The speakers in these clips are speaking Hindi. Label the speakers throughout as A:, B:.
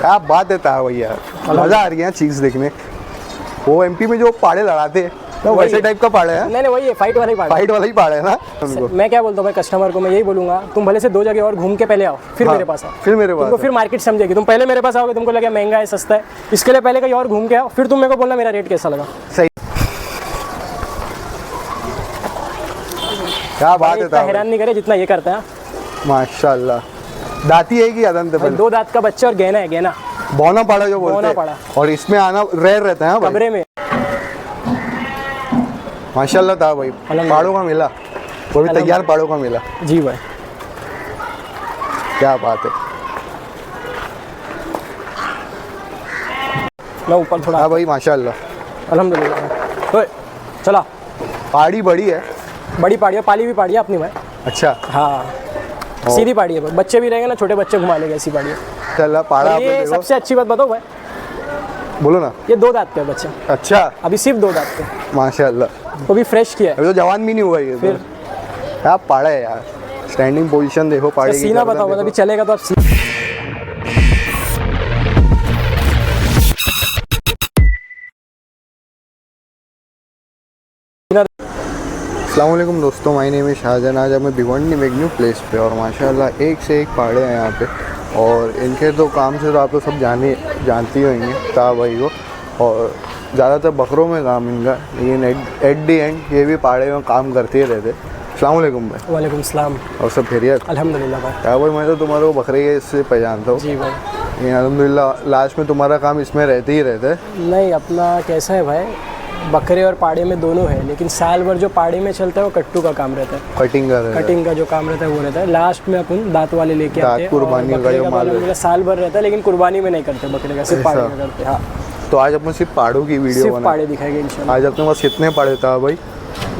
A: क्या बात है था भैया, मजा आ रही है चीज देखने। वो एमपी में जो पाड़े लड़ाते हैं तो वैसे टाइप का पाड़ा है।
B: नहीं वही फाइट वाला ही पाड़ा
A: है ना।
B: मैं क्या बोलता हूँ भाई कस्टमर को, मैं यही बोलूंगा तुम भले से 2 जगह और घूम के पहले आओ, फिर मेरे पास आओ। तुमको फिर मार्केट समझेगी। तुम पहले मेरे पास आओगे, तुमको लगे महंगा है सस्ता है, इसके लिए पहले कहीं और घूम के आओ, फिर तुम मेरे को बोलना मेरा रेट कैसा लगा।
A: सही, क्या बात है।
B: हैरान नहीं करे जितना ये करता है।
A: माशाल्लाह। दाती है कि अदंत है?
B: 2 दांत का बच्चा और गहना है, गहना
A: बौना पाड़ा जो बोलते हैं। और इसमें आना रेयर रहता है
B: कमरे में।
A: माशाल्लाह था भाई, पाड़ों का मिला, वो भी तैयार पाड़ों का मिला।
B: जी भाई,
A: क्या बात है।
B: मैं ऊपर थोड़ा।
A: हाँ भाई माशाल्लाह,
B: अल्हम्दुलिल्लाह। तो चला,
A: पाड़ी बड़ी है,
B: बड़ी पाड़ी है, पाली भी पाड़ी है अपनी भाई।
A: अच्छा
B: हाँ, सीधी पाड़ी है, बच्चे भी रहेंगे ना, छोटे बच्चे घुमा लेंगे, ऐसी पाड़ी है।
A: चला पाड़ा।
B: ये सबसे अच्छी बात बताओ भाई,
A: बोलो ना।
B: ये 2 दांत पे बच्चा।
A: अच्छा,
B: अभी सिर्फ 2 दांत पे,
A: माशाल्लाह।
B: वो भी फ्रेश किया है,
A: अभी तो जवान भी नहीं हुआ ये।
B: फिर
A: क्या पाड़ा है यार, स्टैंडिंग पोजीशन देखो पाड़े की।
B: सीना बताओ, अभी चलेगा तो आप
A: अस्सलाम वालेकुम दोस्तों, माय नेम है शाहजहान। आज हमें भिवंडी में एक न्यू प्लेस पे, और माशाल्लाह एक से एक पहाड़े हैं यहाँ पे। और इनके तो काम से तो आप लोग सब जानती होंगे ता भाई को, और ज़्यादातर बकरों में काम इनका, लेकिन एट दी एंड ये भी पहाड़े में काम करते ही रहते। अस्सलाम वालेकुम भाई।
B: वालेकुम सलाम।
A: और सब खैरियत?
B: अल्हम्दुलिल्लाह भाई।
A: क्या भाई, मैं तो तुम्हारे को बकरे के इससे पहचानता हूँ।
B: जी भाई।
A: लेकिन अल्हम्दुलिल्लाह लास्ट में तुम्हारा काम इसमें रहते ही रहता है।
B: नहीं, अपना कैसा है भाई, बकरे और पाड़े में दोनों है, लेकिन साल भर जो पाड़े में चलता है वो कट्टू का काम रहता है। कटिंग का जो काम रहता है वो रहता है। लास्ट में अपन दांत वाले लेके आते हैं,
A: कुर्बानी का जो माल है
B: साल भर रहता है, लेकिन कुर्बानी में नहीं करते बकरे का, सिर्फ पाड़े में करते हैं। हाँ,
A: तो आज अपन सिर्फ पहाड़ों की वीडियो
B: सिर्फ पाड़े दिखाएंगे इंशाल्लाह।
A: आज अपने पास कितने पहाड़े था भाई?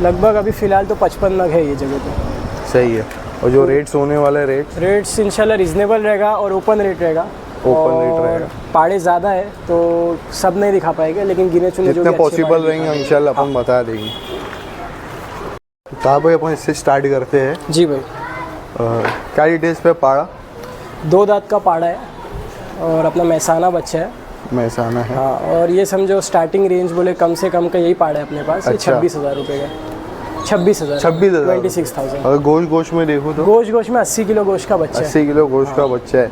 B: लगभग अभी फ़िलहाल तो 55 नग है ये जगह पे।
A: सही है। और जो रेट्स होने वाले रेट्स
B: इंशाल्लाह रिजनेबल रहेगा और ओपन रेट रहेगा। पाड़े ज़्यादा है तो सब नहीं दिखा पाएंगे, लेकिन गिने चुने
A: जितने पॉसिबल रहेंगे इंशाल्लाह अपन बता देंगे। तो भाई अपन इससे स्टार्ट करते हैं।
B: जी भाई।
A: क्या डिटेल्स पे पाड़ा?
B: 2 दांत का पाड़ा है और अपना महसाना बच्चा है।
A: महसाना है।
B: हाँ, और ये समझो स्टार्टिंग रेंज बोले कम से कम का यही पाड़ा है अपने पास।
A: अच्छा।
B: 26,000 रुपये का। 26,000 26,000।
A: अगर गोश्त में देखो तो
B: गोश्त में 80 किलो गोश्त का बच्चा है।
A: 80 किलो गोश्त का बच्चा है,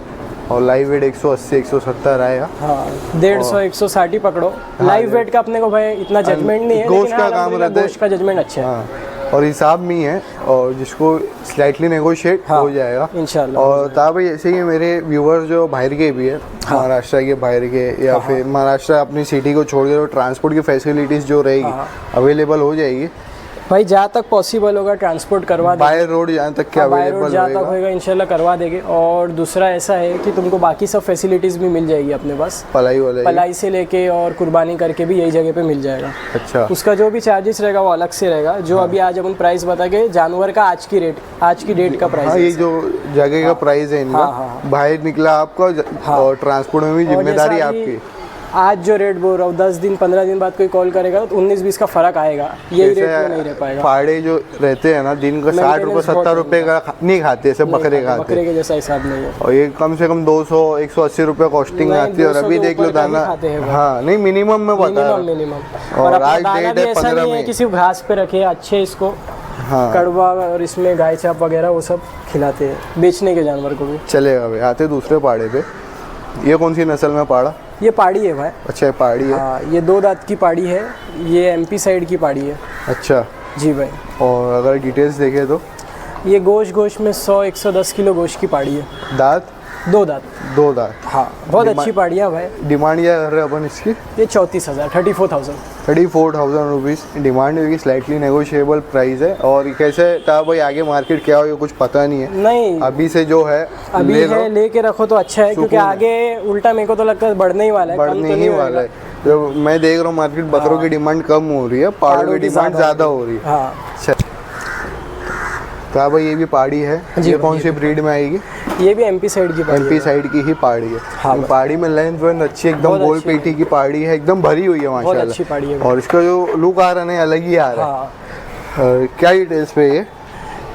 A: और लाइव वेट 180-170 आएगा।
B: हाँ, 150-160 ही पकड़ो। लाइव वेट का अपने को भाई इतना जजमेंट नहीं है,
A: गोश्त का काम रहता है,
B: गोश्त का जजमेंट अच्छा है।
A: और हिसाब में ही है, और जिसको स्लाइटली नेगोशिएट हो जाएगा
B: इंशाल्लाह।
A: और ता भाई ऐसे ही मेरे व्यूअर्स जो बाहर के भी है, महाराष्ट्र के बाहर के, या फिर महाराष्ट्र अपनी सिटी को छोड़ के ट्रांसपोर्ट की फैसिलिटीज़ जो रहेगी अवेलेबल हो जाएगी
B: भाई। जहाँ तक पॉसिबल होगा ट्रांसपोर्ट करवा देंगे।
A: बाय रोड जहाँ तक क्या अवेलेबल
B: जहाँ तक होगा इंशाल्लाह करवा देंगे। और दूसरा ऐसा है कि तुमको बाकी सब फैसिलिटीज़ भी मिल जाएगी अपने पास। पलाई से लेके और कुर्बानी करके भी यही जगह पे मिल जाएगा।
A: अच्छा।
B: उसका जो भी चार्जेस रहेगा वो अलग से रहेगा। जो अभी आज अपन प्राइस बता के जानवर का आज की डेट का प्राइस।
A: ये जो जगह का प्राइस है इनका, बाहर निकला आपका, और ट्रांसपोर्ट में भी जिम्मेदारी आपकी।
B: आज जो रेट बोल रहा हूँ 10 दिन 15 दिन बाद कोई कॉल करेगा तो 19-20 का फर्क आएगा। यही रेट में नहीं रह पाएगा।
A: पहाड़े जो रहते हैं ना, दिन का 60 रुपये 70 रुपये का नहीं खाते, ऐसे बकरे खाते।
B: बकरे के जैसा हिसाब नहीं है।
A: और ये कम से कम 200-180 रुपये कॉस्टिंग आती है। और अभी देख लो दाना, हाँ नहीं मिनिमम में बता,
B: मिनिमम। और आज डेट है 15 में। किसी घास पे रखे अच्छे इसको, हाँ, कड़वा और इसमें गाय चाप वगैरह वो सब खिलाते हैं बेचने के जानवर को भी चलेगा
A: भाई। आते दूसरे पहाड़े पे। ये कौन सी नस्ल में पाड़ा?
B: ये पाड़ी है भाई।
A: अच्छा, पहाड़ी है।
B: हाँ, ये 2 दांत की पाड़ी है, ये एमपी साइड की पाड़ी है।
A: अच्छा
B: जी भाई।
A: और अगर डिटेल्स देखें तो ये
B: गोश्त में 100-110 किलो गोश्त की पाड़ी है।
A: दांत
B: 2 दांत।
A: हाँ,
B: बहुत अच्छी पाड़ी है भाई।
A: डिमांड क्या कर रहे हैं अपन इसकी?
B: ये 34,000
A: 34,000 रुपीज़ डिमांड होगी। स्लाइटली नेगोशिएबल प्राइस है। और कैसे था भाई, आगे मार्केट क्या हो ये कुछ पता नहीं है।
B: नहीं,
A: अभी से जो है
B: अभी है लेके रखो तो अच्छा है, क्योंकि आगे उल्टा मेरे को तो लगता है बढ़ने ही वाला है।
A: जो मैं देख रहा हूँ मार्केट, बकरों की डिमांड कम हो रही है, पहाड़ों की डिमांड ज़्यादा हो रही है। तो भाई ये भी पहाड़ी है। ये कौन सी ब्रीड में आएगी?
B: ये भी एमपी साइड की
A: पहाड़ी है। हाँ, पहाड़ी में लेंथ वेंथ अच्छी, एकदम गोल पेटी की पहाड़ी है, एकदम भरी हुई है माशाल्लाह।
B: अच्छी पहाड़ी है।
A: और इसका जो लुक आ रहा है अलग ही आ रहा है। क्या डिटेल्स पे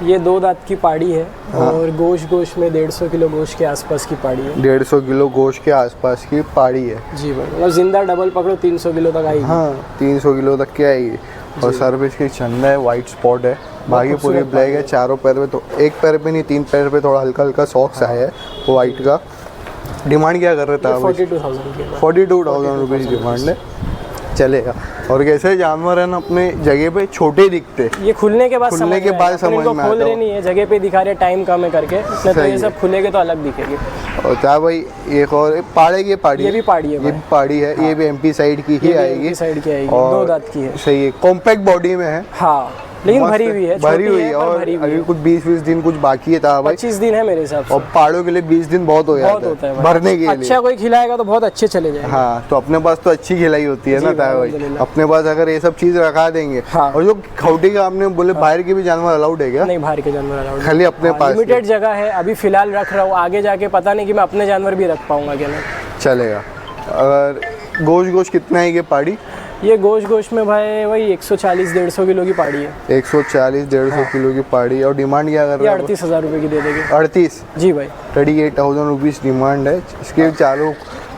B: ये 2 दांत की पाड़ी है। और गोश्त में 150 किलो गोश्त के आसपास की पाड़ी है।
A: 150 किलो गोश्त के आसपास की पाड़ी है
B: जी भाई, मतलब जिंदा डबल पकड़ो 300 किलो तक आएगी।
A: हाँ 300 किलो तक की आएगी। और सर पे इसकी चंदा है, वाइट स्पॉट है, बाकी पूरी ब्लैक है। चारों पैर पे, तो एक पैर पे नहीं 3 पैर पे थोड़ा हल्का हल्का सॉक्स आया है वो वाइट का। डिमांड क्या कर रहे थे आप? 42,000 रुपीज़ डिमांड है, चलेगा। और कैसे जानवर है ना अपने जगह पे छोटे दिखते,
B: ये खुलने के बाद
A: समझ में
B: खोल रहे नहीं है, जगह पे दिखा रहे, टाइम कम है करके, इसलिए तो ये सब खुलेगे तो अलग दिखेगी।
A: और क्या भाई, एक और पाड़े की पाड़ी,
B: ये भी पाड़ी है,
A: ये भी पाड़ी है। ये भी एमपी साइड की ही आएगी,
B: साइड की आएगी, 2 दांत की है।
A: सही है, कॉम्पैक्ट बॉडी में है।
B: हाँ लेकिन भरी हुई है,
A: भरी हुई है। और अभी कुछ 20-20 दिन कुछ बाकी है था भाई,
B: 25 दिन है मेरे हिसाब से।
A: और पहाड़ों के लिए 20 दिन बहुत हो जाता है भरने के लिए।
B: अच्छा कोई खिलाएगा तो बहुत अच्छे चले जाएंगे।
A: हाँ तो अपने पास तो अच्छी खिलाई होती है ना भाई, अपने पास अगर ये सब चीज रखा देंगे। हाँ। और जो खौटी का आपने बोले बाहर के भी जानवर अलाउड है क्या?
B: नहीं, बाहर के जानवर अलाउड
A: खाली अपने पास
B: लिमिटेड जगह है, अभी फिलहाल रख रहा हूँ, आगे जाके पता नहीं कि मैं अपने जानवर भी रख पाऊंगा क्या नहीं।
A: चलेगा। अगर गोश्त कितना है ये पाड़ी?
B: ये गोश्त में भाई वही 140-150 किलो की पाड़ी है।
A: 140-150 किलो की पाड़ी। और डिमांड क्या कर रहे हैं?
B: 38,000 रुपये की दे देंगे।
A: 38?
B: जी भाई,
A: 38,000 रुपीज़ डिमांड है। इसके चारों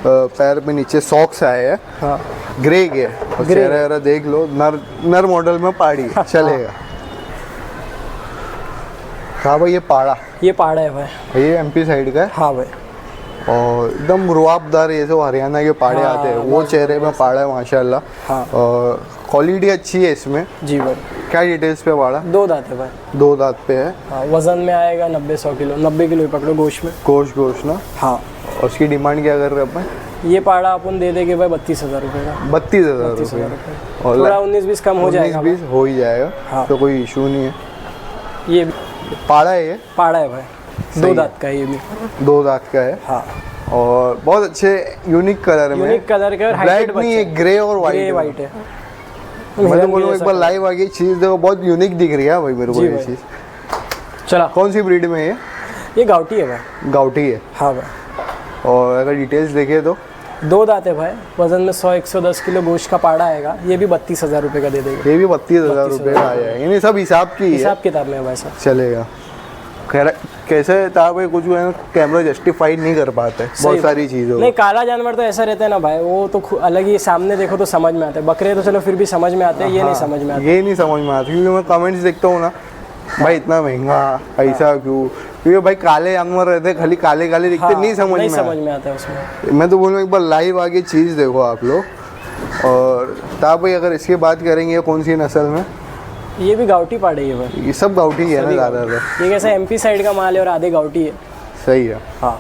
A: पैर पे नीचे सॉक्स आए हैं।
B: हाँ
A: ग्रे के, और चेहरा देख लो, नर मॉडल में पाड़ी है। चलेगा। हाँ भाई, ये पाड़ा है भाई, ये एमपी साइड का है।
B: हाँ भाई,
A: और एकदम रुआबदार, ये जो हरियाणा के पाड़े आते हैं वो चेहरे में पाड़ा है माशाल्लाह।
B: हाँ।
A: और क्वालिटी अच्छी है इसमें। जी भाई। क्या डिटेल्स पे पाड़ा?
B: 2 दांत है भाई,
A: 2 दांत पे है।
B: हाँ, वजन में आएगा 90-100 किलो, 90 किलो ही पकड़ो गोश्त में।
A: गोश्त ना। हाँ। और उसकी डिमांड क्या कर रहे हैं अपन?
B: ये पाड़ा अपन दे देंगे भाई 32,000 रुपये का।
A: 32,000 रुपये।
B: और थोड़ा 19-20 कम हो जाएगा।
A: 19-20 हो ही जाएगा। हाँ। तो कोई इशू नहीं है।
B: ये
A: पाड़ा है, ये पाड़ा है
B: भाई, 2 दांत का है, ये भी
A: 2 दांत का है। हाँ। और बहुत अच्छे यूनिक कलर में,
B: यूनिक कलर के, और
A: ब्लैक नहीं है, ग्रे और वाइट है। मैं तो बोलूँ एक बार लाइव आगे चीज़ देखो, बहुत यूनिक दिख रही है भाई मेरे को ये चीज़। चला, कौन सी ब्रीड में है
B: ये? गाउटी है भाई।
A: गाउटी है? हाँ भाई। और अगर डिटेल्स देखें तो
B: 2 दांत है भाई, वजन में 100-110 किलो गोश्त का पाड़ा आएगा। ये भी 32,000 रुपये का दे देंगे।
A: ये भी 32,000 रुपये का आ जाएगा, यानी सब हिसाब की है,
B: हिसाब किताब में है भाई साहब।
A: चलेगा। कैसे था भाई, कुछ है ना कैमरा जस्टिफाइड नहीं कर पाते बहुत सारी चीज़ों।
B: नहीं, काला जानवर तो ऐसा रहता है ना भाई, वो तो अलग ही, सामने देखो तो समझ में आता है। बकरे तो चलो फिर भी समझ में आते हैं, ये नहीं समझ में आता।
A: ये नहीं समझ में आता, क्योंकि मैं कमेंट्स देखता हूँ ना भाई, इतना महंगा ऐसा क्यों? क्योंकि भाई काले जानवर रहते, खाली काले काले दिखते, नहीं समझ में आता है उसमें। मैं तो बोलूँ एक बार लाइव आगे चीज़ देखो आप लोग। और ता भाई अगर इसकी बात करेंगे कौन सी नस्ल में?
B: ये भी गाउटी पाड़े है भाई,
A: ये सब गाउटी है ना ज़्यादा।
B: ये कैसा एमपी साइड का माल है और आधे गाउटी है।
A: सही है। हाँ।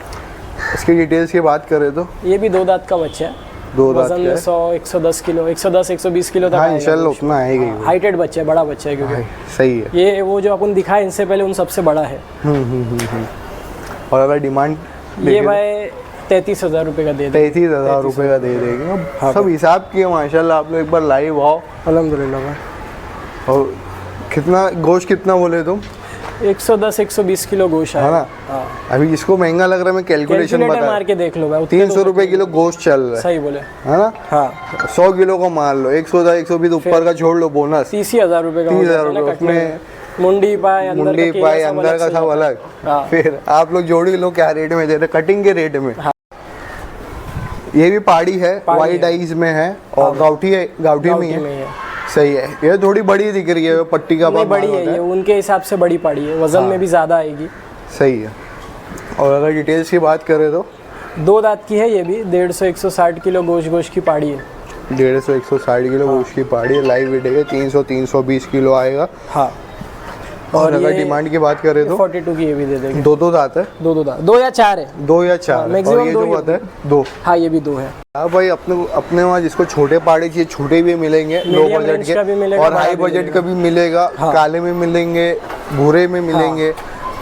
A: इसकी डिटेल्स की बात करें तो
B: ये भी 2 दांत का बच्चा है,
A: 2 दांत
B: वजन में 100-110 किलो, 110-120 किलो तक।
A: हाँ इंशाल्लाह उतना आएगा ही।
B: हाइटेड बच्चा है, बड़ा बच्चा है, क्योंकि
A: सही है।
B: ये वो जो अपन दिखाए इनसे पहले उन सबसे बड़ा है।
A: और अगर डिमांड
B: ये भाई 33,000 रुपये का दे देंगे।
A: 33,000 रुपये का दे देंगे। सब हिसाब किए माशाल्लाह। आप लोग एक बार लाइव आओ।
B: अल्हम्दुलिल्लाह भाई।
A: और कितना गोश्त कितना बोले तुम?
B: 110-120 किलो गोश्त है
A: ना। अभी जिसको महंगा लग रहा है मैं कैलकुलेशन बता,
B: मार के देख लो भाई,
A: 300 रुपये किलो गोश्त चल रहा है।
B: सही बोले,
A: है ना। हाँ। 100 किलो को मान लो, 110-120 ऊपर का छोड़ लो, बोनस
B: 30,000 रुपये का।
A: 30,000 रुपये उसमें
B: मुंडी पाए,
A: अंदर का सब अलग। फिर आप लोग जोड़ी लो क्या रेट में दे रहे, कटिंग के रेट में। ये भी पाड़ी है, वाइट आइज में है, और गाउटी है, गाउटी में है। सही है। ये थोड़ी बड़ी दिख रही है, पट्टी का
B: बड़ी है ये, उनके हिसाब से बड़ी पाड़ी है, वजन में भी ज़्यादा आएगी।
A: सही है। और अगर डिटेल्स की बात करें तो
B: 2 दांत की है, ये भी 150-160 किलो गोश्त की पाड़ी है।
A: 150-160 किलो गोश्त की पाड़ी है। लाइव वेट है 300-320 किलो आएगा। हाँ। और अगर डिमांड की बात करें तो
B: 42 की ये भी दे देंगे।
A: 2 दांत है,
B: 2 दांत, 2 या 4 है,
A: 2 या 4।
B: मैक्सिमम
A: ये जो बात है 2।
B: हाँ ये भी 2 है।
A: हाँ भाई, अपने वहाँ जिसको छोटे पाड़े चाहिए छोटे भी मिलेंगे, लो बजट के, और हाई बजट का भी मिलेगा। काले में मिलेंगे, भूरे में मिलेंगे,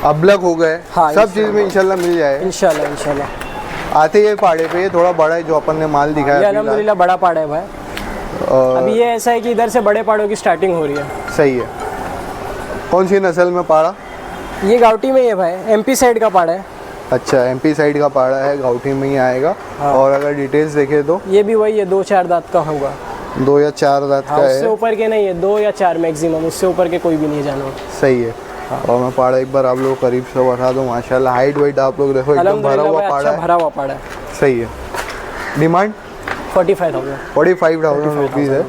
A: अबलग हो गए, सब चीज़ में इंशाल्लाह मिल जाए।
B: इंशाल्लाह
A: आते ये पाड़े पे, ये थोड़ा बड़ा है जो अपन ने माल दिखाया।
B: अल्हम्दुलिल्लाह बड़ा पाड़ा है भाई। अभी ये ऐसा है कि इधर से बड़े पाड़ों की स्टार्टिंग हो रही है।
A: सही है। कौन सी नस्ल में पाड़ा?
B: ये गाउटी में ही है भाई, एमपी साइड का पाड़ा है।
A: अच्छा, एमपी साइड का पाड़ा है, गाउटी में ही आएगा। हाँ। और अगर डिटेल्स देखें तो
B: ये भी वही है, 2-4 दांत का होगा।
A: 2 या 4 दांत का है।
B: उससे ऊपर के नहीं है, 2 या 4 मैक्सिमम, उससे ऊपर के कोई भी नहीं जानवर।
A: सही है। और मैं पाड़ा एक बार आप लोगों को करीब से बता दूं, माशाल्लाह हाइट वाइट आप लोग देखो एकदम भरा हुआ पाड़ा है,
B: भरा हुआ पाड़ा है।
A: सही है। डिमांड
B: 45,000
A: रुपीज़ है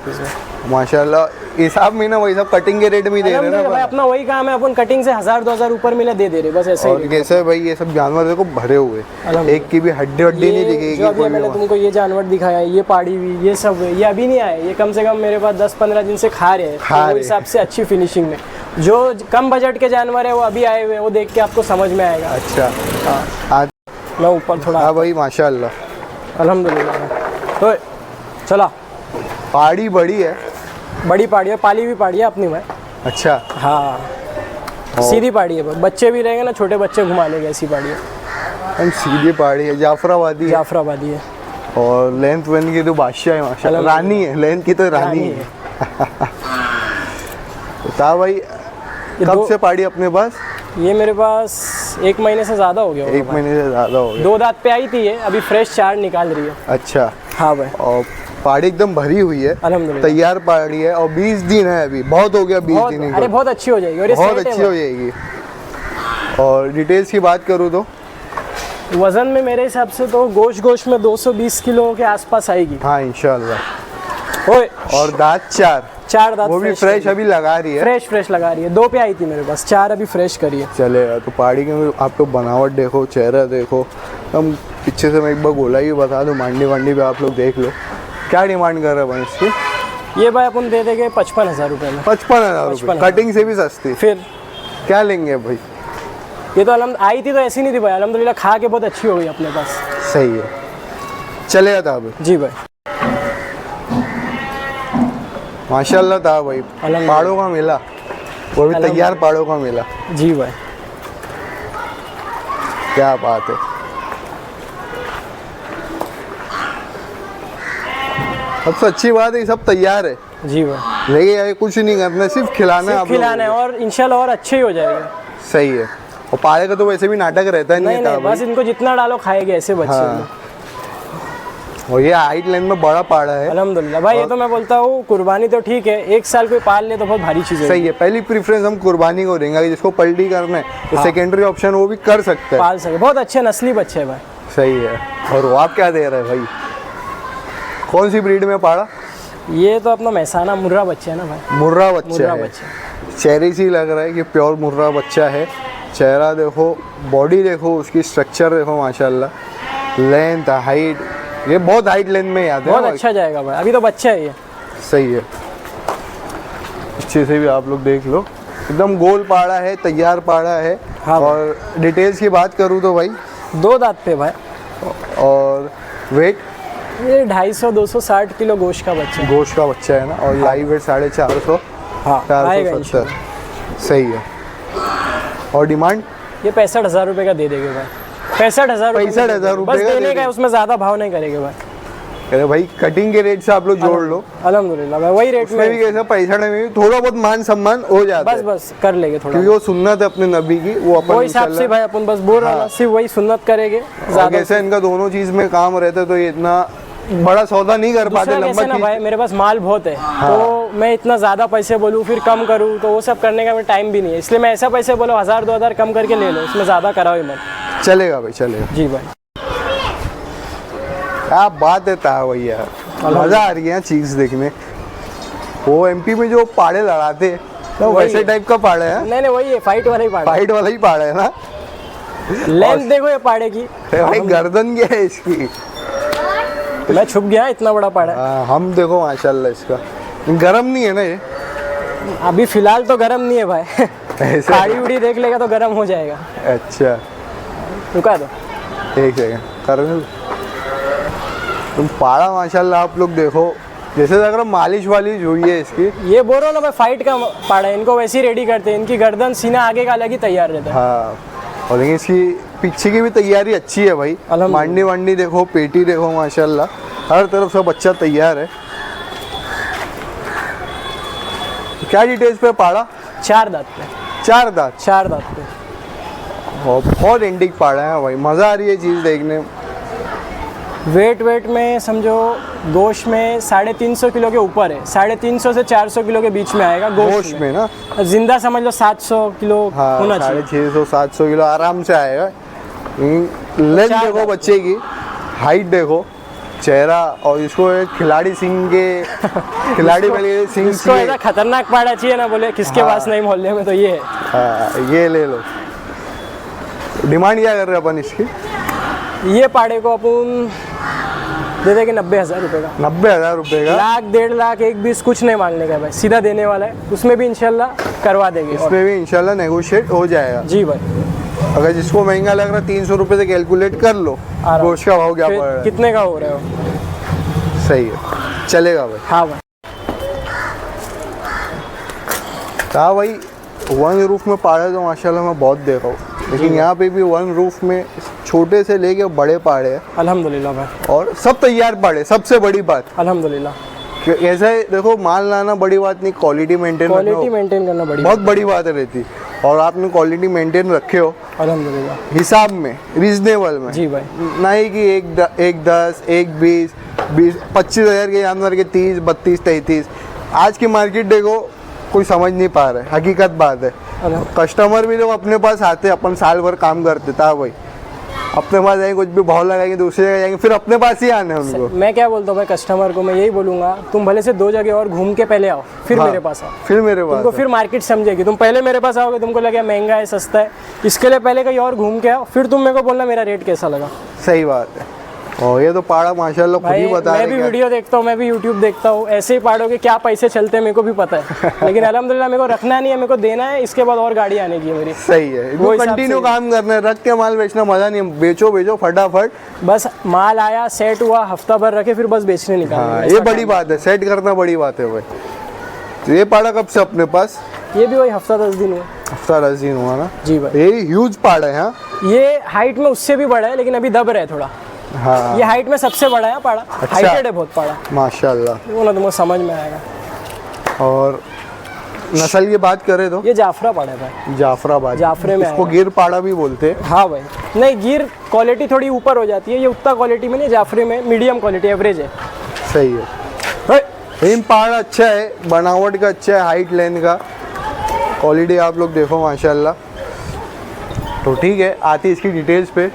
A: माशाल्लाह। हिसाब में ना वही सब कटिंग के रेट में दे रहे हैं ना
B: भाई, अपना वही काम है, अपन कटिंग से 1000-2000 ऊपर मिले दे रहे बस ऐसे
A: और कैसे भाई ये सब जानवर देखो भरे हुए, एक की भी हड्डी नहीं दिखेगी।
B: जो अभी मैंने तुमको ये जानवर दिखाया, ये पाड़ी हुई, ये सब ये अभी नहीं आए, ये कम से कम मेरे पास 10-15 दिन से खा रहे हैं, तो हिसाब से अच्छी फिनिशिंग में। जो कम बजट के जानवर है वो अभी आए हुए, वो देख के आपको समझ में आएगा।
A: अच्छा
B: आज मैं ऊपर थोड़ा।
A: हाँ भाई माशाल्लाह
B: अल्हम्दुलिल्लाह। तो चला,
A: पहाड़ी बड़ी है,
B: बड़ी पहाड़ी है, पाली हुई पहाड़ी है अपनी में।
A: अच्छा
B: हाँ सीधी पहाड़ी है, बच्चे भी रहेंगे ना, छोटे बच्चे घुमा लेंगे, ऐसी पहाड़ी है।
A: सीधी पहाड़ी है, जाफराबादी है और लेंथ वेंथ की तो बादशाह है माशाल्लाह, रानी है, लेंथ की तो रानी है। बता भाई कब से पहाड़ी अपने पास?
B: ये मेरे पास 1 महीने से ज़्यादा हो गया।
A: 1 महीने से ज़्यादा हो गया।
B: 2 दांत पे आई थी ये, अभी फ्रेश 4 निकाल रही है।
A: अच्छा
B: हाँ भाई।
A: और पहाड़ी एकदम भरी हुई है,
B: अल्हम्दुलिल्लाह
A: तैयार पहाड़ी है और 20 दिन है अभी, बहुत हो गया 20 दिन।
B: अरे बहुत अच्छी हो जाएगी, और ये
A: बहुत अच्छी हो जाएगी। और डिटेल्स की बात करूँ तो
B: वजन में मेरे हिसाब से तो गोश्त में 220 किलो के आसपास आएगी।
A: हाँ इंशाल्लाह। और दांत 4
B: दांत,
A: वो भी फ्रेश अभी लगा रही है,
B: फ्रेश लगा रही है। 2 पे आई थी मेरे पास, 4 अभी फ्रेश करी है।
A: चलेगा। तो पहाड़ी के आप लोग बनावट देखो, चेहरा देखो, हम पीछे से मैं एक बार गोला ही बता दूँ, मांडी वांडी पे आप लोग देख लो। क्या डिमांड कर रहे हैं भाई इसकी?
B: ये भाई अपन दे देंगे 55,000 रुपये में।
A: 55,000 रुपये, कटिंग से भी सस्ती।
B: फिर
A: क्या लेंगे भाई?
B: ये तो आई थी तो ऐसी नहीं थी भाई, अल्हम्दुलिल्लाह खा के बहुत अच्छी हो गई अपने पास।
A: सही है, चलेगा था भाई।
B: जी भाई
A: माशाल्लाह था भाई, पहाड़ों का मिला, वो भी तैयार पहाड़ों का मिला।
B: जी भाई
A: क्या बात है। सबसे अच्छी बात है सब तैयार है।
B: जी भाई,
A: लेकिन कुछ नहीं करना, सिर्फ खिलाना
B: है और इंशाल्लाह और अच्छे ही हो जाएगा।
A: सही है। और पाड़े का तो वैसे भी नाटक रहता है नहीं,
B: बस इनको जितना डालो खाएंगे ऐसे बच्चे।
A: हाँ। और ये हाइट लाइन में बड़ा पाड़ा है
B: अल्हम्दुलिल्लाह भाई। ये तो मैं बोलता हूँ कुर्बानी तो ठीक है, 1 साल कोई पाल ले तो बहुत भारी चीज़ है।
A: सही है, पहली प्रेफरेंस हम कुर्बानी को देंगे, जिसको पलटी करना है तो सेकेंडरी ऑप्शन वो भी कर सकते हैं,
B: पाल सके। बहुत अच्छे नस्ली बच्चे हैं भाई।
A: सही है। और वो आप क्या दे रहे हैं भाई? कौन सी ब्रीड में पाड़ा?
B: ये तो अपना महसाना मुर्रा बच्चा है ना भाई।
A: मुर्रा बच्चा है, चेहरे से ही लग रहा है कि प्योर मुर्रा बच्चा है। चेहरा देखो, बॉडी देखो, उसकी स्ट्रक्चर देखो माशाल्लाह, लेंथ हाइट, ये बहुत हाइट लेंथ में याद है,
B: बहुत अच्छा जाएगा भाई। अभी तो बच्चा है ये।
A: सही है। अच्छे से भी आप लोग देख लो, एकदम गोल पाड़ा है, तैयार पाड़ा है।
B: हाँ।
A: और डिटेल्स की बात करूँ तो भाई
B: 2 दांत पे भाई।
A: और वेट
B: ये 250-260 किलो गोश्त का बच्चा
A: है ना। और लाइव वेट 450।
B: हाँ
A: 470। सही है। और डिमांड
B: ये 65,000 रुपये का दे देंगे भाई। 65,000
A: रुपये
B: बस देने का है, उसमें ज़्यादा भाव नहीं करेंगे भाई।
A: अरे भाई कटिंग के रेट से आप लोग जोड़ लो।
B: अल्हम्दुलिल्लाह भाई, वही रेट में
A: भी कैसा 65 में भी थोड़ा बहुत मान सम्मान हो जाता है।
B: बस कर लेंगे थोड़ा,
A: क्योंकि वो सुन्नत है अपने नबी की, वो अपन
B: वो हिसाब से भाई अपन बस बोल रहा सिर्फ वही सुन्नत करेंगे।
A: कैसे इनका दोनों चीज़ में काम रहता है तो ये इतना बड़ा सौदा नहीं कर पाते।
B: लंबा ना भाई, मेरे पास माल बहुत है। हाँ। तो मैं इतना ज़्यादा पैसे बोलूँ फिर कम करूँ तो वो सब करने का मेरा टाइम भी नहीं है, इसलिए मैं ऐसा पैसे बोलो 1000-2000 कम करके ले लो, इसमें ज़्यादा कराओ ही मत।
A: चलेगा भाई, चलेगा।
B: जी भाई
A: क्या बात है था भैया, मज़ा आ रही है चीज़ देखने। वो एमपी में जो पाड़े लड़ाते तो वैसे टाइप का पाड़ा है? नहीं
B: वही है, फाइट वाला ही
A: पाड़ा है ना।
B: लेंथ देखो ये पाड़े की
A: भाई, गर्दन क्या है इसकी?
B: मैं छुप गया, इतना बड़ा पाड़ा है।
A: हम देखो माशाल्लाह, इसका गरम नहीं है ना ये?
B: अभी फिलहाल तो गरम नहीं है भाई। साड़ी उड़ी देख लेगा तो गरम हो जाएगा।
A: अच्छा
B: रुका दो
A: एक सेकंड कर। तुम पाड़ा माशाल्लाह आप लोग देखो, जैसे अगर मालिश वालिश हुई है इसकी। ये
B: बोल रहा हूँ ना भाई, फाइट का पाड़ा है, इनको वैसे ही रेडी करते हैं। इनकी गर्दन सीना आगे का अलग ही तैयार रहता है।
A: हाँ, और लेकिन इसकी पीछे की भी तैयारी अच्छी है भाई। मांडी वांडी देखो, पेटी देखो माशाल्लाह, हर तरफ सब अच्छा तैयार है। क्या डिटेल्स पे पाड़ा?
B: 4 दांत पे।
A: 4 दांत?
B: 4 दांत पे।
A: बहुत इंडिक पाड़ा है भाई, मज़ा आ रही है चीज़ देखने।
B: वेट में समझो गोश्त में 350 किलो के ऊपर है, 350 से 400 किलो के बीच में आएगा
A: गोश्त में ना।
B: जिंदा समझ लो 700 किलो होना चाहिए।
A: 650-700 किलो आराम से आएगा। लेंथ देखो बच्चे की, हाइट देखो, चेहरा, और इसको एक खिलाड़ी सिंह के खिलाड़ी वाले सिंह
B: इसको ऐसा खतरनाक पाड़ा चाहिए ना, बोले किसके पास नहीं मोहल्ले में, तो ये है।
A: हाँ, ये ले लो। डिमांड क्या कर रहे हैं अपन इसकी?
B: ये पाड़े को अपन दे देंगे 90,000 रुपये का।
A: 90,000 रुपये का?
B: 1,00,000 1,50,000 एक 20 कुछ नहीं मांगने का भाई, सीधा देने वाला है। उसमें भी इंशाल्लाह करवा देंगे,
A: इसमें भी इंशाल्लाह नेगोशिएट हो जाएगा।
B: जी भाई।
A: अगर जिसको महंगा लग रहा है 300 रुपये से कैलकुलेट कर लो गोश्त का भाव क्या पड़ रहा है,
B: कितने का हो रहा है वो।
A: सही है, चलेगा भाई।
B: हाँ भाई।
A: हाँ भाई, वन रूफ में पाड़े तो माशाल्लाह मैं बहुत देखा हूँ, लेकिन यहाँ पे भी वन रूफ में छोटे से लेके बड़े पाड़े हैं
B: अल्हम्दुलिल्लाह भाई, और
A: सब तैयार पाड़े। सबसे बड़ी बात
B: अल्हम्दुलिल्लाह,
A: ऐसा देखो, माल लाना बड़ी बात नहीं, क्वालिटी मेंटेन
B: करना
A: बहुत बड़ी बात रहती, और आपने क्वालिटी मेंटेन रखे हो
B: अल्हम्दुलिल्लाह
A: हिसाब में, रीजनेबल में।
B: जी भाई।
A: नहीं कि एक 10 एक 20 25,000 के जानवर के 30 32 33। आज की मार्केट देखो, कोई समझ नहीं पा रहा है, हकीकत बात है। कस्टमर भी लोग अपने पास आते, अपन साल भर काम करते था भाई, अपने पास जाएंगे, कुछ भी भाव लगाएंगे, दूसरी जगह जाएंगे, फिर अपने पास ही आने उनको।
B: मैं क्या बोलता हूँ भाई कस्टमर को, मैं यही बोलूँगा, तुम भले से 2 जगह और घूम के पहले आओ, फिर मेरे पास आओ,
A: फिर मेरे पास
B: तुमको फिर मार्केट समझेगी। तुम पहले मेरे पास आओगे, तुमको लगे महंगा है सस्ता है, इसके लिए पहले कहीं और घूम के आओ, फिर तुम मेरे को बोलना मेरा रेट कैसा लगा।
A: सही बात है। और ये तो पाड़ा माशाल्लाह खुद ही बता रहे हैं।
B: मैं भी वीडियो देखता हूँ, मैं भी यूट्यूब देखता हूँ, ऐसे ही पाड़ों के क्या पैसे चलते हैं मेरे को भी पता है, लेकिन अल्हम्दुलिल्लाह मेरे को रखना नहीं है, मेरे को देना है, इसके बाद और गाड़ी आने की है मेरी।
A: सही है, वो कंटिन्यू काम करना है, रख के माल बेचना मजा नहीं है, बेचो फटाफट।
B: बस माल आया, सेट हुआ, हफ्ता भर रखे, फिर बस बेचने निकालना।
A: ये बड़ी बात है, सेट करना बड़ी बात है भाई। तो ये पाड़ा कब से अपने पास?
B: ये भी वही हफ्ता 10 दिन हुआ।
A: हफ्ता 10 दिन हुआ ना? जी भाई। ये ह्यूज पाड़ा है। हाँ, ये
B: हाइट में उससे भी बड़ा है, लेकिन अभी दब रहा है थोड़ा।
A: हाँ,
B: ये हाइट में सबसे बड़ा है पाड़ा।
A: अच्छा।
B: हाइटेड है बहुत पाड़ा
A: माशाल्लाह,
B: वो ना तुमको समझ में आएगा।
A: और नस्ल की बात करें तो
B: ये जाफरा पाड़ा है भाई, जाफरे में
A: इसको गिर पाड़ा भी बोलते हैं।
B: हाँ भाई, नहीं गिर क्वालिटी थोड़ी ऊपर हो जाती है, ये उतना क्वालिटी में नहीं, जाफरे में मीडियम क्वालिटी एवरेज है।
A: सही है, लेकिन पाड़ा अच्छा है, बनावट का अच्छा है, हाइट लेंथ का, क्वालिटी आप लोग देखो माशाल्लाह। तो ठीक है, आती इसकी डिटेल्स पे,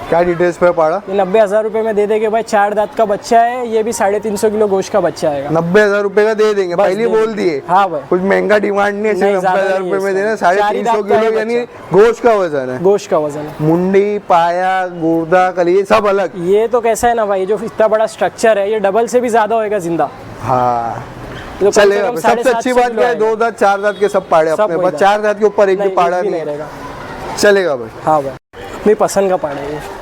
A: क्या डिटेल्स पे पाड़ा?
B: ये 90,000 रुपये में दे देंगे भाई, 4 दांत का बच्चा है, ये भी 350 किलो गोश्त का बच्चा आएगा।
A: 90,000 रुपये का दे देंगे, पहले बोल दिए।
B: हाँ भाई,
A: कुछ महंगा डिमांड नहीं है, सिर्फ 90,000 रुपये में देना। 350 किलो यानी गोश्त का वजन है,
B: गोश्त का वजन है।
A: मुंडी, पाया, गुर्दा, कली सब अलग।
B: ये तो कैसा है ना भाई, जो इतना बड़ा स्ट्रक्चर है, ये डबल से भी ज्यादा होएगा जिंदा।
A: हाँ, चलेगा। सबसे अच्छी बात क्या है, 2 दांत 4 दांत के सब पाड़े अपने पास, 4 दांत के ऊपर एक भी पाड़ा नहीं रहेगा। चलेगा भाई।
B: हाँ भाई, अपनी पसंद का पाड़ा है।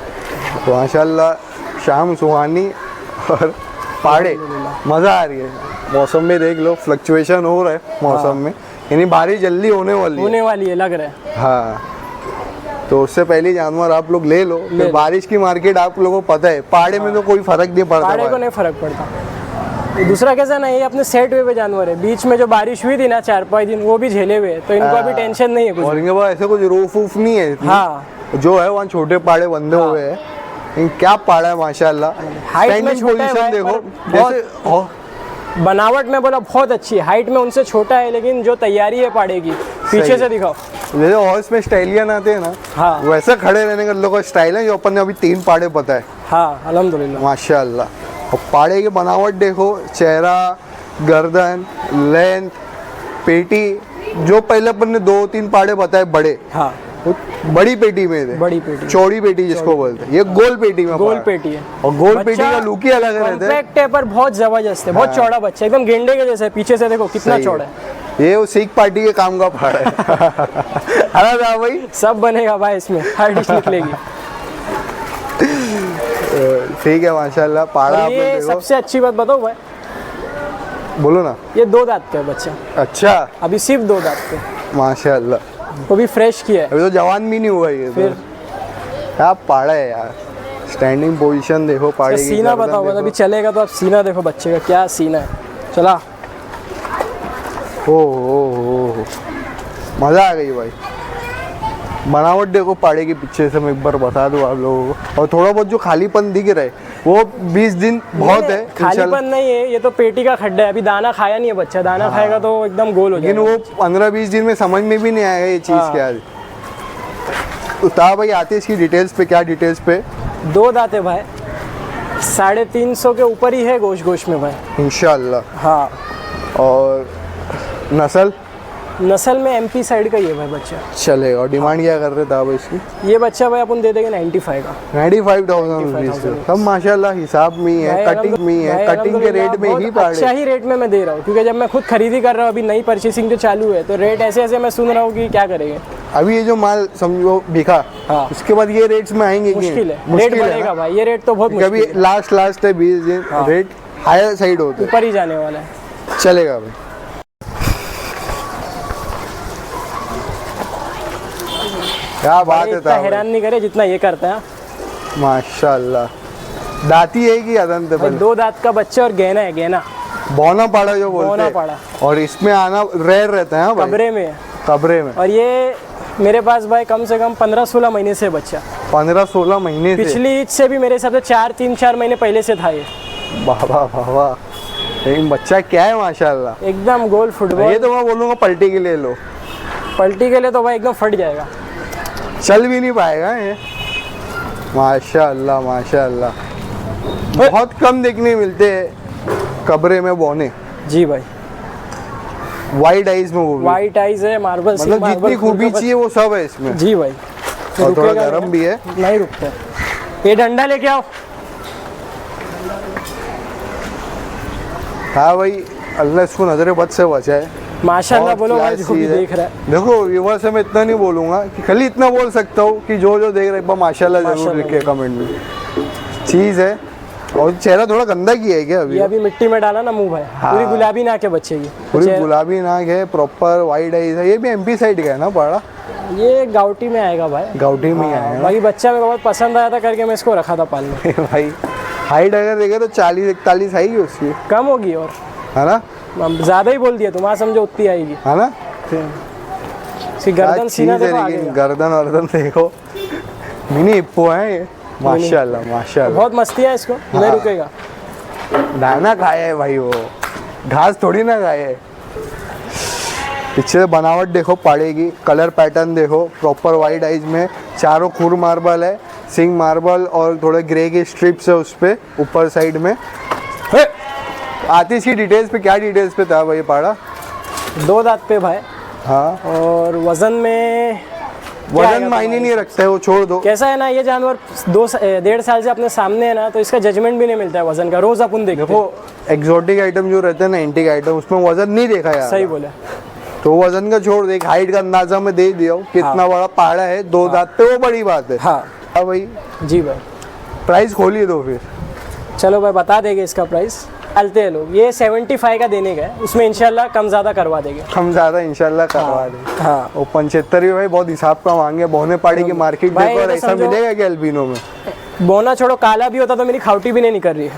A: तो माशाल्लाह शाम सुहानी और पाड़े, मज़ा आ रही है। मौसम में देख लो, फ्लक्चुएशन हो रहा है मौसम में, यानी बारिश जल्दी होने वाली है लग रहा है। हाँ, तो उससे पहले जानवर आप लोग ले लो, फिर बारिश की मार्केट आप लोगों को पता है, पाड़े में तो कोई फर्क नहीं पड़ता,
B: पाड़े को नहीं फर्क पड़ता। दूसरा कैसा ना, ये अपने सेट वे पे जानवर है, बीच में जो बारिश हुई थी ना 4-5 दिन, वो भी झेले हुए, तो इनको अभी टेंशन नहीं है कुछ।
A: और इनके पास ऐसे कुछ रूफ वूफ नहीं है।
B: हाँ,
A: जो है वहाँ छोटे पाड़े बंधे हुए हैं। क्या पाड़ा है माशाल्लाह,
B: हाइट में छोटा है,
A: देखो जैसे
B: बनावट में बोला बहुत अच्छी है, हाइट में उनसे छोटा है, लेकिन जो तैयारी है पाड़े की, पीछे से दिखाओ,
A: जैसे हॉर्स में स्टाइलियन आते हैं ना,
B: हाँ,
A: वैसे खड़े रहने का लोगों का स्टाइल है, जो अपन ने अभी 3 पाड़े पता है।
B: हाँ, अल्हम्दुलिल्लाह
A: माशाल्लाह। और पाड़े की बनावट देखो, चेहरा, गर्दन, लेंथ, पेटी, जो पहले अपन ने 2-3 पाड़े बताए बड़े, हाँ, बड़ी पेटी में थे,
B: बड़ी पेटी,
A: चौड़ी पेटी जिसको बोलते हैं, ये गोल पेटी में,
B: गोल पेटी है,
A: और गोल पेटी का लुक ही अलग रहता है।
B: कॉम्पैक्ट है पर बहुत जबरदस्त है, बहुत चौड़ा बच्चा, एकदम गेंडे के जैसे, पीछे से देखो कितना चौड़ा है।
A: ये वो सिख पार्टी के काम का पाड़ा है। है भाई,
B: सब बनेगा भाई इसमें, हर डिश निकलेगी।
A: ठीक है माशाल्लाह। पाड़ा
B: ये सबसे अच्छी बात बताओ भाई,
A: बोलो ना।
B: ये 2 दांत का बच्चा। अच्छा, अभी सिर्फ 2 दांत के,
A: माशाल्लाह,
B: वो भी फ्रेश किया है,
A: अभी तो जवान भी नहीं हुआ ये। फिर क्या पाड़ा है यार, स्टैंडिंग पोजीशन देखो पाड़े की,
B: सीना बताओ, अभी चलेगा तो आप सीना देखो बच्चे का, क्या सीना है, चला।
A: ओ मज़ा आ गई भाई, बनावट देखो पाड़े के पीछे से, मैं एक बार बता दूं आप लोगों को। और थोड़ा बहुत जो खालीपन दिख रहा है वो 20 दिन बहुत है।
B: खालीपन नहीं है, ये तो पेटी का खड्डा है। अभी दाना खाया नहीं है बच्चा, दाना खाएगा तो एकदम गोल हो जाएगा।
A: लेकिन वो 15-20 दिन में समझ में भी नहीं आएगा ये चीज़ क्या है। तो भाई आते इसकी डिटेल्स पे, क्या डिटेल्स पे?
B: 2 दांत है भाई, 350 के ऊपर ही है गोश में भाई
A: इंशाल्लाह।
B: हाँ।
A: और नस्ल
B: में एमपी साइड का ही है भाई बच्चा।
A: चलेगा। और डिमांड क्या कर रहे थे आप इसकी?
B: ये बच्चा भाई अपन दे देंगे 95 का।
A: 95,000 सब माशाल्लाह हिसाब में ही है, कटिंग में ही है, कटिंग के रेट में ही पाड़े।
B: अच्छा ही रेट में मैं दे रहा हूँ, क्योंकि जब मैं खुद खरीदी कर रहा हूँ, अभी नई परचेसिंग जो चालू है, तो रेट ऐसे ऐसे मैं सुन रहा हूँ कि क्या करेंगे।
A: अभी ये जो माल समझो बिका,
B: हाँ,
A: उसके बाद ये रेट्स में आएंगे?
B: मुश्किल है, रेट बढ़ेगा भाई, ये रेट तो बहुत मुश्किल
A: है। कभी लास्ट है 20 दिन रेट हायर साइड होता है,
B: ऊपर ही जाने वाला है।
A: चलेगा भाई। क्या बात है,
B: इतना हैरान नहीं करे जितना ये करता है
A: माशाल्लाह। दाती है कि अदन थे?
B: 2 दांत का बच्चा और गहना है, गहना
A: बौना पाड़ा जो बोलते हैं।
B: बौना पाड़ा।
A: और इसमें आना रेयर रहता है
B: कमरे में।
A: कमरे में।
B: और ये मेरे पास भाई कम से कम 15-16 महीने से बच्चा।
A: 15-16 महीने से? पिछली
B: ईद से भी मेरे हिसाब से 3-4 महीने पहले से था ये।
A: वाह। लेकिन बच्चा क्या है माशाल्लाह,
B: एकदम गोल फुटबॉल।
A: ये तो मैं बोलूँगा पलटी के लिए लो।
B: पलटी के लिए तो भाई एकदम फट जाएगा,
A: चल भी नहीं पाएगा ये। माशाल्लाह माशाल्लाह। बहुत कम देखने मिलते हैं कमरे में बौने।
B: जी भाई।
A: वाइट आइज में, वो
B: वाइट आइज है, मार्बल,
A: मतलब जितनी खूबी चाहिए वो सब है इसमें।
B: जी भाई।
A: और थोड़ा गर्म भी है,
B: नहीं रुकता। ये डंडा लेके आओ।
A: हाँ भाई, अल्लाह इसको नजर बद से बचाए
B: माशाल्लाह। बोलो भाई जो भी देख रहा है।
A: देखो व्यूअर्स से मैं इतना नहीं बोलूँगा कि खाली इतना बोल सकता हूँ कि जो देख रहे हैं माशाल्लाह जरूर लिखे कमेंट में। चीज़ है। और चेहरा थोड़ा गंदा किया है क्या?
B: ये अभी मिट्टी में डाला ना मुंह भाई। हाँ। पूरी गुलाबी नाक है बच्चे की,
A: पूरी गुलाबी नाक है, प्रॉपर वाइट आईज है। ये भी एमपी साइड का है ना पाड़ा?
B: ये गाउटी में आएगा भाई,
A: गाउटी में आएगा।
B: बाकी बच्चा मेरे को बहुत पसंद आया था करके मैं इसको रखा था पालने।
A: भाई हाइट अगर देखे तो 40-41 आएगी उसकी,
B: कम होगी और,
A: है ना?
B: ज्यादा ही बोल दिया तुम, समझो उतनी आएगी,
A: है ना?
B: गर्दन सीना देखो आगे,
A: गर्दन देखो, मिनी हिप्पो है ये। माशाल्लाह माशाल्लाह,
B: बहुत मस्ती है इसको। हाँ। नहीं रुकेगा।
A: दाना खाया है भाई, वो घास थोड़ी ना खाए है। पीछे से बनावट देखो पाड़े की, कलर पैटर्न देखो, प्रॉपर वाइट आइज में, चारों खुर मार्बल है, सिंग मार्बल और थोड़े ग्रे के स्ट्रिप्स है उस पर ऊपर साइड में। आती इसकी डिटेल्स पे, क्या डिटेल्स पे था भाई पाड़ा? 2
B: दांत पे भाई।
A: हाँ।
B: और वजन में,
A: वजन मायने नहीं रखता है, वो छोड़ दो।
B: कैसा है ना, ये जानवर 1.5 साल से अपने सामने है ना, तो इसका जजमेंट भी नहीं मिलता है वजन का। रोज अपन देखते
A: हैं। एक्सोटिक आइटम जो रहते हैं ना, एंटीक आइटम, उसमें वजन नहीं देखा यार।
B: सही बोला।
A: तो वजन का छोड़ दे, हाइट का अंदाजा में दे दिया कितना बड़ा पाड़ा है। 2 दांत पे, वो बड़ी बात है।
B: हाँ
A: भाई।
B: जी भाई।
A: प्राइस खोलिए दो फिर।
B: चलो भाई बता देंगे इसका प्राइस। चलते हैं लोग, ये 75 का देने का है, उसमें इंशाल्लाह कम ज़्यादा करवा देंगे।
A: कम ज़्यादा इंशाल्लाह करवा देंगे। हाँ। और 75 भी भाई बहुत हिसाब का मांगे। बोने पाड़ी की मार्केट देखो, और ऐसा मिलेगा क्या अल्बिनो में?
B: बोना छोड़ो, काला भी होता तो मेरी खाउटी भी नहीं निकल रही है।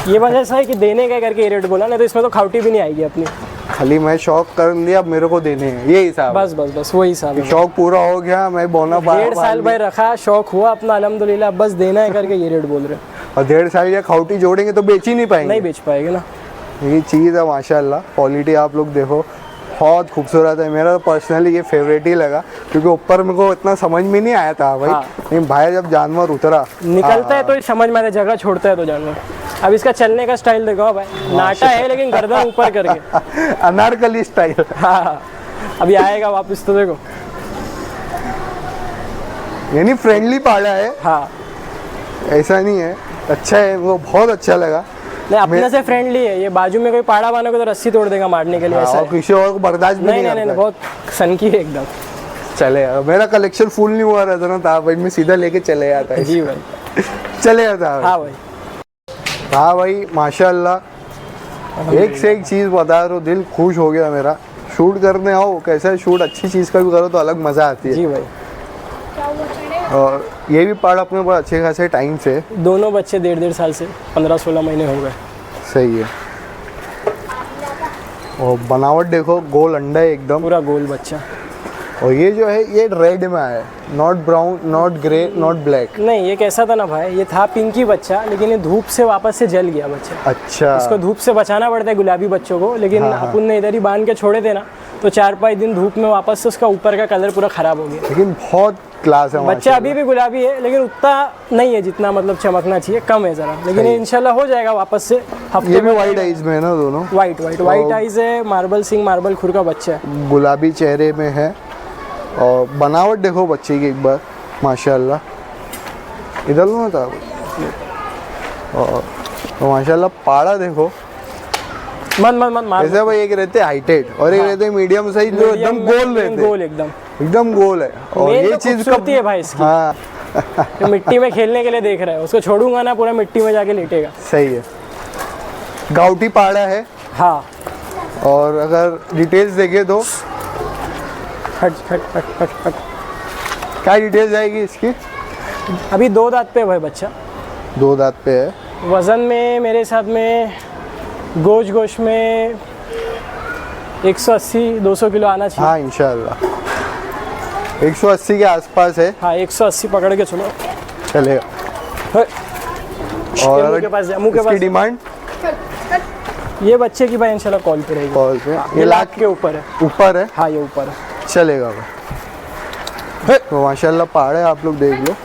B: ये वजह ऐसा है कि देने का करके ये रेट बोला, नहीं तो इसमें तो खाउटी भी नहीं आएगी अपनी।
A: खाली मैं शौक कर लिया, अब मेरे को देने हैं, ये हिसाब।
B: बस वही हिसाब है।
A: शौक पूरा हो गया, मैं बोना
B: 1.5 साल भाई रखा, शौक हुआ अपना अल्हम्दुलिल्लाह, बस देना है करके ये रेट बोल रहे।
A: और 1.5 साल या खाउटी जोड़ेंगे तो बेच ही नहीं पाएंगे।
B: नहीं बेच पाएंगे ना।
A: ये चीज़ है माशाल्लाह। क्वालिटी आप लोग देखो, बहुत खूबसूरत है। मेरा तो पर्सनली ये फेवरेट ही लगा, क्योंकि ऊपर मेरे को इतना समझ में नहीं आया था भाई। लेकिन भाई जब जानवर उतरा,
B: निकलता है तो समझ में आता है, जगह छोड़ता है तो जानवर। अब इसका चलने का स्टाइल देखो भाई, नाटा है लेकिन गर्दन ऊपर करके,
A: अनारकली स्टाइल।
B: हाँ, अभी आएगा वापस तो देखो।
A: यानी फ्रेंडली पाड़ा है।
B: हाँ,
A: ऐसा नहीं है, अच्छा है, वो बहुत अच्छा लगा।
B: नहीं, अपने से फ्रेंडली है। ये बाजू में कोई पाड़ा बांधोगे तो रस्सी तोड़ देगा मारने के लिए। ऐसा
A: और किसी और को बर्दाश्त भी नहीं करता।
B: नहीं, बहुत सनकी है एकदम।
A: चले, मेरा कलेक्शन फुल नहीं हुआ रहता ना, था भाई मैं सीधा लेके चले जाता है।
B: जी भाई,
A: चले जाता है।
B: हाँ भाई।
A: हाँ भाई माशाल्लाह, एक से एक चीज़ बता रहा हूँ, दिल खुश हो गया मेरा। शूट करने आओ, कैसा है शूट, अच्छी चीज़ का भी करो तो अलग मज़ा आती है।
B: जी भाई।
A: और ये भी पाड़ अपने पास अच्छे खासे टाइम से,
B: दोनों बच्चे 1.5 साल से 15-16 महीने हो गए।
A: सही है। और बनावट देखो, गोल अंडा है एकदम,
B: पूरा गोल बच्चा।
A: और ये जो है ये रेड में आया है, not brown, not grey, not black.
B: नहीं, ये कैसा था ना भाई, ये था पिंकी बच्चा, लेकिन ये धूप से वापस से जल गया बच्चा।
A: अच्छा,
B: इसको धूप से बचाना पड़ता है गुलाबी बच्चों को, लेकिन अपन ने इधर ही बांध के छोड़े थे ना, तो 4-5 दिन धूप में वापस से उसका ऊपर का कलर पूरा खराब हो गया।
A: लेकिन बहुत क्लास है
B: बच्चा अभी भी गुलाबी है, लेकिन उतना नहीं है जितना मतलब चमकना चाहिए, कम है ज़रा, लेकिन इंशाल्लाह हो जाएगा वापस से हफ्ते
A: ये
B: में।
A: भी वाइट आइज में है ना दोनों?
B: वाइट आइज है, मार्बल सिंह मार्बल खुर का बच्चा है,
A: गुलाबी चेहरे में है। और बनावट देखो बच्चे की एक बार, माशाल्लाह। इधर लो ना था। और तो माशाल्लाह पाड़ा देखो,
B: मन
A: ऐसे भाई एक रहते हाइटेड और एक रहते मीडियम साइज, जो एकदम गोल रहते,
B: गोल एकदम
A: गोल है। और ये चीज
B: खूबसूरती है भाई इसकी।
A: हाँ
B: तो मिट्टी में खेलने के लिए देख रहा है, उसको छोड़ूंगा ना पूरा मिट्टी में जाके लेटेगा।
A: सही है। गाउटी पाड़ा है।
B: हाँ,
A: और अगर डिटेल्स देखे तो
B: हट हट हट हट हट।
A: क्या डिटेल्स आएगी इसकी?
B: अभी 2 दांत पे है भाई बच्चा,
A: 2 दांत पे है।
B: वज़न में मेरे साथ में गोश्त में 180-200 किलो आना चाहिए।
A: हाँ इंशाल्लाह 180 के आसपास है।
B: हाँ 180 पकड़ के चलो,
A: चलेगा।
B: और मुंह के पास
A: इसकी डिमांड
B: ये बच्चे की भाई इंशाल्लाह कॉल पे रहेगी।
A: कॉल पे
B: ये लाख के ऊपर है।
A: ऊपर है?
B: हाँ ये ऊपर है।
A: चलेगा भाई। तो माशाल्लाह पहाड़ है, आप लोग देख लो।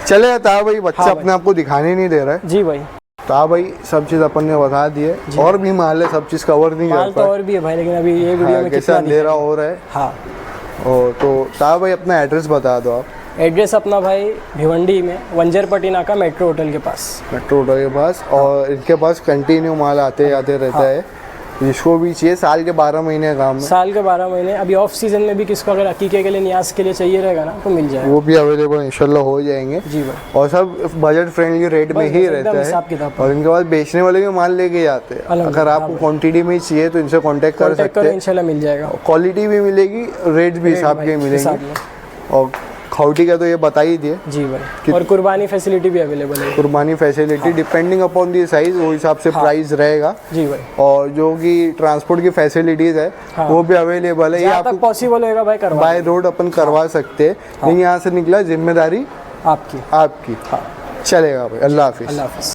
A: चलेगा था भाई, बच्चा
B: हाँ
A: अपने आप को दिखाने नहीं दे रहा है।
B: जी भाई।
A: तो भाई सब चीज़ अपन ने बता दी है, और भी माल है, सब चीज़ कवर नहीं
B: माल
A: कर
B: तो और भी है भाई, लेकिन अभी ये वीडियो में
A: कैसा
B: कितना
A: अंधेरा हो रहा है।
B: हाँ।
A: और तो भाई अपना एड्रेस बता दो आप।
B: एड्रेस अपना भाई भिवंडी में वंजरपट्टी नाका मेट्रो होटल के पास।
A: मेट्रो होटल के पास। और इनके पास कंटिन्यू माल आते जाते रहता है, जिसको भी चाहिए। साल के 12 महीने काम है।
B: साल के 12 महीने। अभी ऑफ सीजन में भी किसको अगर अकीके के लिए नियाज के लिए चाहिए रहेगा ना तो मिल जाएगा,
A: वो भी अवेलेबल इंशाल्लाह हो जाएंगे।
B: जी भाई।
A: और सब बजट फ्रेंडली रेट में ही रहता है।
B: हिसाब किताब।
A: और इनके पास बेचने वाले भी माल लेके जाते हैं। अगर आपको क्वांटिटी में चाहिए तो इनसे कांटेक्ट कर सकते हैं,
B: इंशाल्लाह मिल जाएगा।
A: क्वालिटी भी मिलेगी, रेट भी हिसाब के मिलेंगे। और खौटी का तो ये बता ही दिए।
B: जी भाई। और कुर्बानी फैसिलिटी भी अवेलेबल है।
A: कुर्बानी facility depending upon the size, वो हिसाब से प्राइस रहेगा।
B: जी भाई।
A: और जो कि ट्रांसपोर्ट की फैसिलिटीज है वो भी अवेलेबल है। ये
B: आपको पॉसिबल होगा भाई करवा,
A: बाय रोड अपन करवा सकते हैं। लेकिन यहाँ से निकला जिम्मेदारी
B: आपकी।
A: चलेगा भाई। अल्लाह हाफिज़।